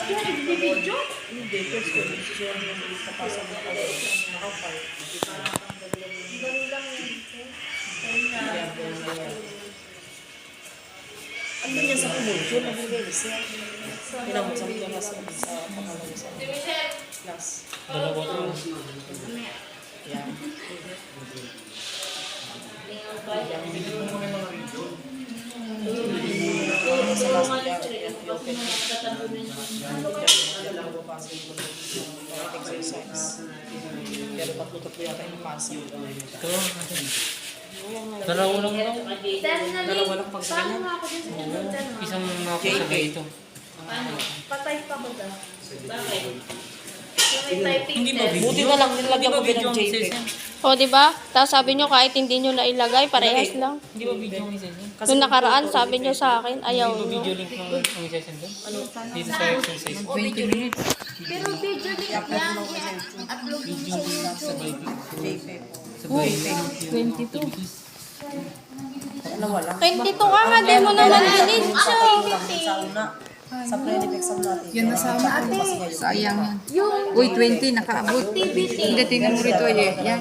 Video? Hindi, first ko. Siya yung kapasa mo ako. Naka-5. Dali lang yan. Ano niya sa kumod? Yun ang bigay siya. Pinamutang niya mas sa pangalawa sa class. Dalawa ko. Yan. Sa last niya, exercise. Pero tatlo-tatlo yata yung pasa. Dalawa lang lang. Dalawa lang pag Paano nga ako din sa pinuntan mo? Isang nakasabay ito. Paano? Patay pa ko daw. Bakit? Yung may typing Hindi ba test. Buti na lang nilagyan ko din ng JPEG. O, di ba? Tapos sabi nyo, kahit hindi nyo nailagay, parehas lang. Hindi ba video ang isa-send? Nung nakaraan, sabi nyo sa akin, ayaw Hindi ba nyo. video link ng ang isa-send doon? Dito sa exercise. 20 minutes. Pero video link yan. Upload mo sa YouTube. JPEG. Sabay. 22. Dalawa lang. 22 ka nga, di mo naman dininso. Sa una. Sa pre-lip exam natin. Yan nasama ate. Sayang yan. Yung Uy, 20, nakaabot. Hindi, tingnan mo rito eh. Yan.